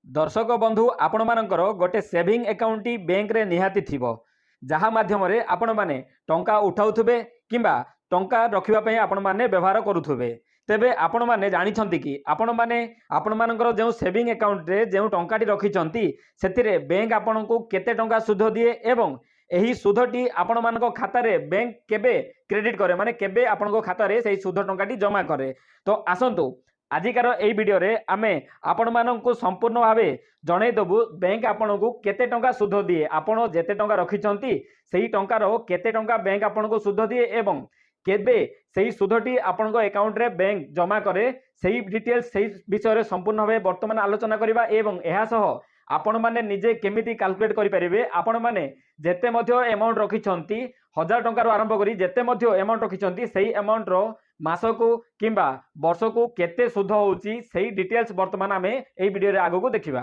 दर्शक बंधु आपण मानकर गोटे सेविंग अकाउंट बैंक रे निहाती थिबो जहाँ माध्यम रे आपण माने टंका उठाउथुबे किंबा टंका रखिबा पई आपण माने व्यवहार करूथुबे। तेबे आपण माने जानिछंती कि आपण माने आपण मानकर जो सेविंग अकाउंट रे जो टंकाटी रखिछंती सेतिरे बैंक आपनको केते टंका सुध दिए एवं एही सुधटी आपण मानको खाता रे बैंक केबे क्रेडिट करे माने केबे आपनको खाता रे सेही सुध टंकाटी जमा करे। तो आसंतु आजिकार यही वीडियो रे आमे आपण माननको संपूर्ण भावे जणै देबु बैंक आपनको केते टंका सुध दिए आपण जेते टंका रखिछंती सेही टंकार केते टंका बैंक आपनको सुध दिए एवं केबे सेही सुधटी आपनको अकाउंट रे बैंक जमा करे सेही डिटेल्स सेही विषय रे संपूर्ण भावे वर्तमान आलोचना करिबा एवं एहा सह आपण माने निजे केमिति कैलकुलेट करि परिबे। आपण माने जेते मध्य अमाउंट रखिछंती 1000 टंका आरंभ करी जेते मध्य अमाउंट रखिछंती सेही अमाउंट रो मासको किंबा वर्षको केते सुध होउची सेही डिटेल्स वर्तमान आमे एही वीडियो रे आगो को देखिबा।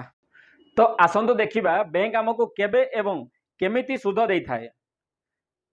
तो आसंतु देखिबा बैंक हमको केबे एवं केमिति सुध देई थाए।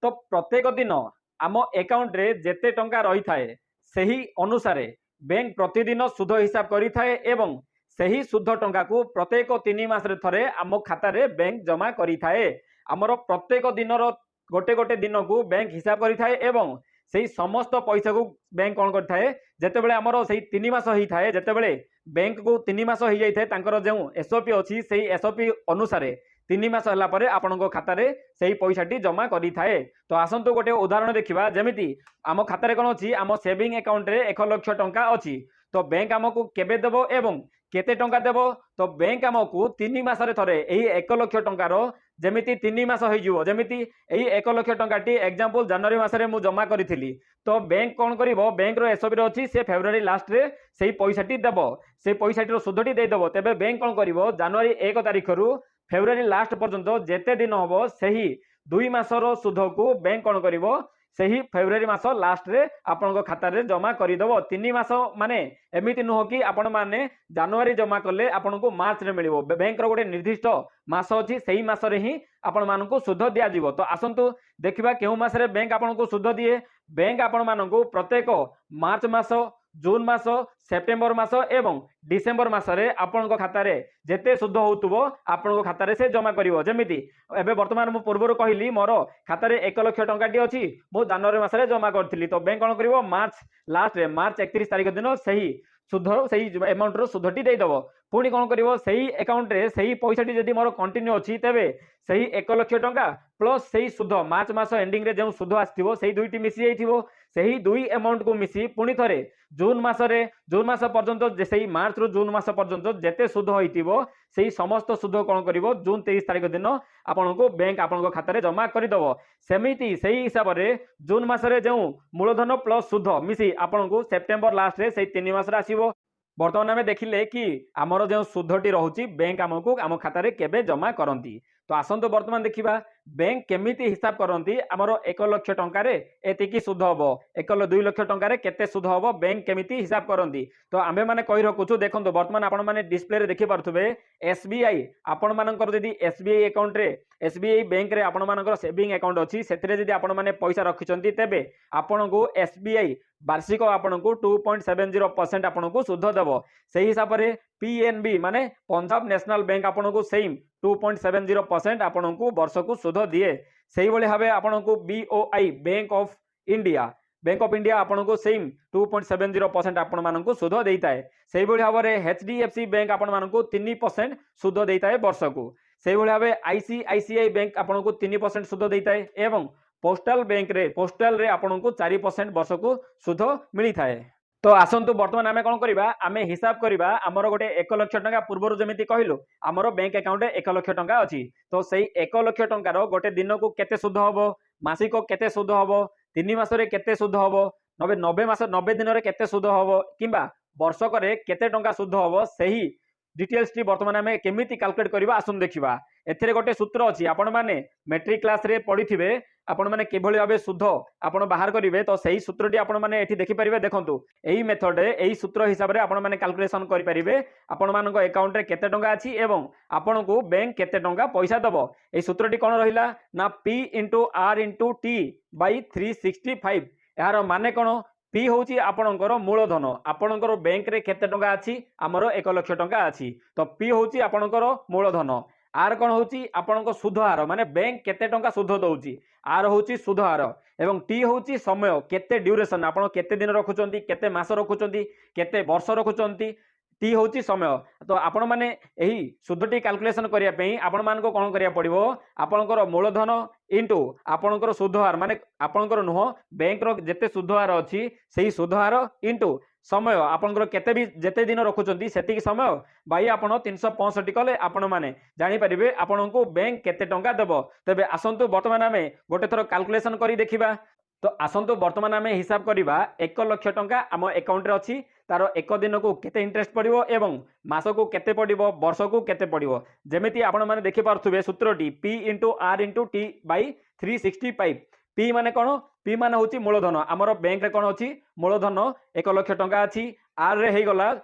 तो प्रत्येक दिन आम अकाउंट रे जेते टंका रही थाए सेही अनुसारे बैंक प्रतिदिन सुध हिसाब करि थाए एवं सेही सुध टंका को प्रत्येक 3 मास रे थरे आम खाता रे बैंक जमा करि थाए। हमर प्रत्येक दिनर गोटे गोटे दिन को बैंक हिसाब करि थाए एवं सेही समस्त पैसा को बैंक कौन करथाए जेतेबेले हमर सेही 3 मास ही थाए जेतेबेले बैंक को 3 मास ही जाई थाए तांकर जो एसओपी अछि सेही एसओपी अनुसारे 3 मास हला परे आपनको खाता रे सेही पैसाटी जमा करि थाए। तो आसंतु गोटे उदाहरण देखिबा जेमिति आम खाता रे कोन अछि आम सेविंग अकाउंट रे 1 लाख टंका अछि। तो बैंक हमको केबे देबो एवं केते टंका देबो। तो बैंक हमको 3 मास रे थरे एही 1 लाख टंकार जेमिति 3 मास हो जिवो जेमिति एही 1 लाख टंकाटी एग्जांपल जनवरी मास रे मु जमा करिथिली। तो बैंक कोन करिवो बैंक रो एसओपी रो अछि से फेब्रुआरी लास्ट रे सेही पैसाटी देबो से पैसाटी रो सुधटी दे देबो। तेबे बैंक कोन करिवो जनवरी 1 तारिख रु फेब्रुआरी लास्ट पर्यंत जेते दिन होबो सेही 2 मास रो सुध को बैंक कोन करिवो सेही फेब्रुआरी मास लास्ट रे आपनको खाता रे जमा करि देबो। 3 मास माने एमिति नुह कि आपण माने जनवरी जमा करले आपनको मार्च रे मिलिवो। बैंक रो गोटे निर्दिष्ट मास अछि सेही मास रे ही आपण माननको सुध दिया जिवो। तो आसंतु देखिबा केउ मास रे बैंक आपनको सुध दिए। बैंक आपण माननको प्रत्येक मार्च मास जून मास सेप्टेम्बर मास एवं डिसेम्बर मास रे आपनको खाता रे जेते सुध होतुबो आपनको खाता रे से जमा करिवो। जेमिति एबे वर्तमान मु पूर्वरो कहिली मोर खाता रे 1 लाख टंकाटी अछि मु जनवरी मास रे जमा करथिली। तो बैंक कोन करिवो मार्च लास्ट रे मार्च 31 तारिख दिन सही सुध सही अमाउंट रो सुधटी दे दबो। पुणी कोन करिवो सही अकाउंट रे सही पैसाटी जदी मोर कंटिन्यू अछि तेबे सही 1 लाख टंका प्लस सही सुध मार्च मास एंडिंग रे जो सुध आस्थिवो सही दुईटी मिसी जाइथिवो सही दुई अमाउंट को मिसी पुणी थरे जून मास पर्यंत सही मार्च रु जून मास पर्यंत जेते सुध होइतिवो सही समस्त सुध कोन करिवो जून 23 तारिख दिन आपनको बैंक आपनको खाता रे जमा करि दबो। सेमिति सही हिसाब रे जून मास रे जो मूलधन प्लस सुध मिसी आपनको सेप्टेम्बर लास्ट रे सही 3 मास रे आसीबो। वर्तमान आमे देखिले कि आमर जो सुधटी रहउची बैंक आमको आम खाता रे केबे जमा करंती। तो आसंतु वर्तमान देखिबा बैंक केमिति हिसाब करंती आमर 1 लाख टंका रे एतिकी सुध हबो 2 लाख टंका रे केते सुध हबो बैंक केमिति हिसाब करंती। तो आमे माने कहि रखुछु देखंतु वर्तमान आपण माने डिस्प्ले रे देखि पारथुबे एसबीआई आपण मानकर जदी एसबीआई अकाउंट रे एसबीआई बैंक रे आपण मानकर सेविंग अकाउंट अछि सेथिरे जदी आपण माने पैसा रखिचंती तेबे आपनको एसबीआई वार्षिक आपनको 2.70% आपनको सुध देबो। सेही हिसाब रे पीएनबी माने पंजाब नेशनल बैंक आपनको सेम 2.70% आपनको वर्ष को सुध दिए। सेही भली भाबे आपनको बीओआई बैंक ऑफ इंडिया आपनको सेम 2.70% आपण माननको सुध देइताए। सेही भली भाबे एचडीएफसी बैंक आपण माननको 3% सुध देइताए वर्ष को। सेही भली भाबे आईसीआईसीआई बैंक आपनको 3% सुध देइताए एवं पोस्टल बैंक रे पोस्टल रे आपनको 4% वर्ष को सुध मिली थाए। तो आसंतु वर्तमान आमे कोन करिबा आमे हिसाब करिबा हमर गोटे 1 लाख टंका पूर्वरु जेमिति कहिलु हमर बैंक अकाउंट 1 लाख टंका अछि। तो सेही 1 लाख टंका रो गोटे दिन को केते सुध हबो मासिक केते सुध हबो 3 मास रे केते सुध हबो 90 मास 90 दिन रे केते सुध हबो किंबा वर्षक रे केते टंका सुध हबो सेही डिटेल्स टी वर्तमान आमे केमिति कैलकुलेट करिबा आसुन देखिबा। एथिरे गोटे सूत्र अछि आपण माने मैट्रिक क्लास रे पढिथिबे आपण माने केभली भाबे सुध आपण बाहर करिवे। तो सही सूत्रटी आपण माने एठी देखि परिबे देखंतु एही मेथड रे एही सूत्र हिसाब रे आपण माने कैलकुलेशन करि परिबे आपण मानको अकाउंट रे केते टंका अछि एवं आपण को बैंक केते टंका पैसा दबो। एही सूत्रटी कोन रहिला ना P * R * T / 365 यार माने कोन पी हूँ आपणकर मूलधन आपणकर बैंक रे केते टंका अच्छी आमर 1 लाख टंका अच्छी तो पी हूँ आपणकर मूलधन आर कौन हूँ आपण सुध हार माने बैंक केते टंका सुध दौची आर हूँ सुध हार एवं टी हूँ समय केते ड्यूरेशन आप केते दिन रखुंट केते मास रखुंट केते वर्ष रखुंट टी हूँ समय तो आपण मैंने यही सुधटी कैलकुलेशन करने आपण मान कौन करा पड़ो आपणकर मूलधन इंटू आपणकर सुधहार माने आपणकर नुह बैंक रो जेते सुधहार अच्छी से सुधहार इंटू समय आपणकर केते भी जेते दिन रखुंट से समय बाई आपण 365 कले आपण मैंने जानीपारे आपण को बैंक केते टंका देव तेबे आसतु बर्तमान आम गोटे थर कैलकुलेशन करी देखिबा तो आसतु बर्तमान आम हिसाब करवा 1 लाख टंका आम अकाउंट रे अच्छी तार एक दिन को केते इंटरेस्ट पड़ो एवं मास को केते पड़ो वर्ष को केते पड़ो जमीती आपण माने देखि पारुथबे सूत्रटी P into R into T by 365 P माने कौन P माने होची मूलधन आमर बैंक रे कौन अच्छी मूलधन 1 लाख टंका अच्छी R रे हे गला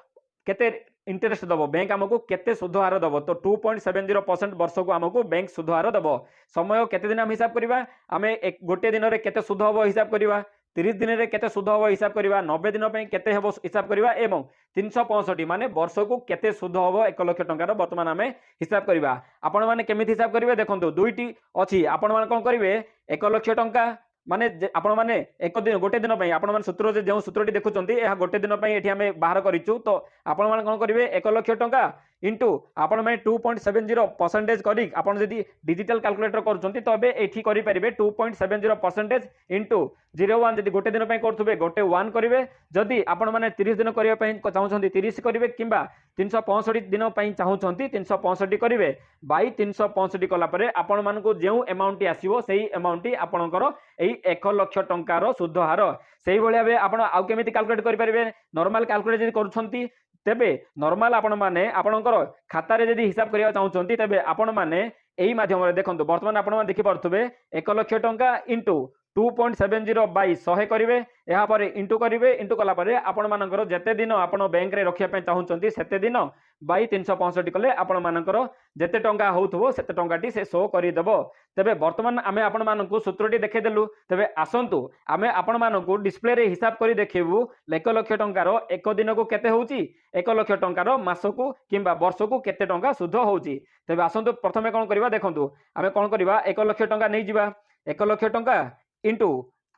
केते इंटरेस्ट दबो बैंक आमको केते सुध हार दबो तो 2.70% वर्ष को आमको बैंक सुध हार दबो समय केते दिन हम हिसाब करबा आमे गोटे दिन रे केते सुध हबो हिसाब करबा 30 दिन रे केते सुध हबो हिसाब करबा 90 दिन पे केते हबो हिसाब करबा एवं 365 माने वर्ष को केते सुध हबो 1 लाख टंकार वर्तमान आमे हिसाब करबा आपण माने केमिति हिसाब करबे देखंतु दुईटी अछि आपण माने कोन करबे 1 लाख टंका माने आपण माने एक दिन गोटे दिन पे आपण माने सूत्र जो सूत्रटी देखुचंती यह गोटे दिन पे एठी हमें बाहर करिचु तो आपण माने कोन करिवे 1 लाख टंका इंटू आपण माने 2.70% करी आपण जदी डिजिटल कैलकुलेटर करूचंती तो एबे एठी करि परिबे 2.70% इंटू 01 जदी गोटे दिन पे करथुबे गोटे 1 करिवे जदी आपण माने 30 दिन करिया पे चाहउचंती 30 करिवे किंबा 365 दिन पे चाहउचंती 365 करिवे बाई 365 कला परे आपण मानको जेउ अमाउंट आसीबो सेही अमाउंट आपणकर एही 1 लाख टंकार सुध हार सेही भलिया बे आपण आउ केमिति कैलकुलेट करि परिबे नॉर्मल कैलकुलेट जदी करूछंती तेबे नॉर्मल आपण माने आपणकर खाता रे जदी हिसाब करिया चाहउचंती तेबे आपण माने एही माध्यम रे देखंतु वर्तमान आपण माने देखि पारथुबे 1 लाख टंका इंटू 2.70 बाई 100 करिवे या परे इंटू करिवे इंटू कला परे आपण मानकर जेते दिन आपण बैंक रे रखिया पे चाहउचंती सेते दिन बाई 365 कले आपण मानकर जेते टंका होउथबो सेते टंकाटी से शो करि देबो तेबे वर्तमान आमे आपण मानकु सूत्रटी देखै देलु तेबे आसंतु आमे आपण मानकु डिस्प्ले रे हिसाब करि देखिबु 1 लाख टंकार एक दिन को केते होउची 1 लाख टंकार मासकु किंबा वर्षकु केते टंका सुध होउची तेबे आसंतु प्रथमे कोन करबा देखंतु आमे कोन करबा 1 लाख टंका नै जिबा 1 लाख टंका इंटू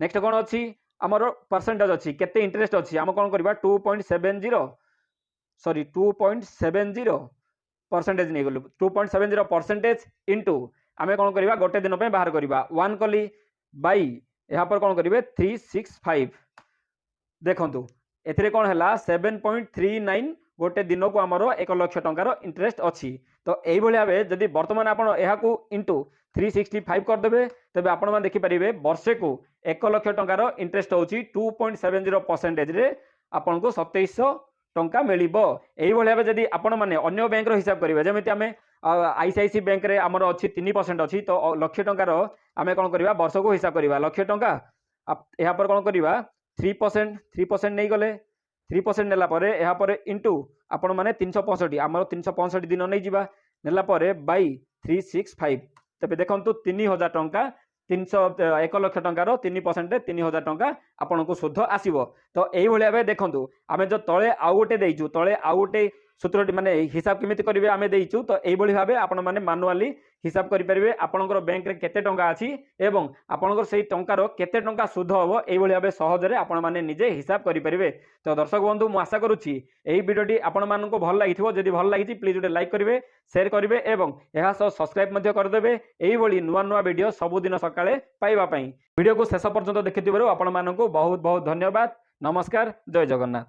नेक्स्ट कौन अच्छी आमर परसेंटेज अच्छी केते इंटरेस्ट अच्छी आम कौन करबा 2.70% नहीं गलु 2.70% इंटू आम कौन करबा गोटे दिन पे बाहर करबा 1 कली बाई यहाँ पर कौन करिवे 365 देखंतु एथिरे कौन हैला 7.39 गोटे दिन को आमर 1 लाख टंकार इंटरेस्ट अच्छी तो यही भाया जदि वर्तमान आपण एहाकू इंटू 365 करदेवे तेबे आपण मान देखि परिबे वर्षे को 1 लाख टंकार इंटरेस्ट होची 2.70% रे आपण को 2700 टंका मिलिबो एही भलिया जदि आपण माने अन्य बैंक रो हिसाब करिवे जेमिति आमे आईसीआईसी बैंक रे हमर अछि 3% अछि तो लाख टंकार आमे कोन करबा वर्ष को हिसाब करबा लाख टंका एहा पर कोन करबा 3% नै गले 3% नेला परे एहा परे इंटू आपण माने 365 हमर 365 दिन नै जिबा नेला परे बाई 365 तेबे देखंतु 3000 टंका 1 लाख टंकार 3% 3000 टंका आपन को शुद्ध आसीबो तो एही भलिया बे देखंतु आमे जो तळे आउ गोटे देइचु तळे आउ गोटे सूत्रटी माने हिसाब केमिति करिवे आमे देइचु तो एही भली भाबे आपण माने मैनुअली हिसाब करि परिबे आपनकर बैंक रे केते टंका अछि एवं आपनकर सेही टंकार केते टंका सुध होबो एही भली भाबे सहज रे आपण माने निजे हिसाब करि परिबे तो दर्शक बंधु मु आशा करूछि एही वीडियोटी आपण मानको भल लागिथिबो जदि भल लागिछि प्लीज गोटे लाइक करिवे शेयर करिवे एवं एहा सह सब्सक्राइब मध्ये कर देबे एही भली नुवा नुवा वीडियो सब दिन सकाळे पाइबा पई वीडियो को शेष पर्यंत देखिथिबारु आपण मानको बहुत बहुत धन्यवाद नमस्कार जय जगन्नाथ।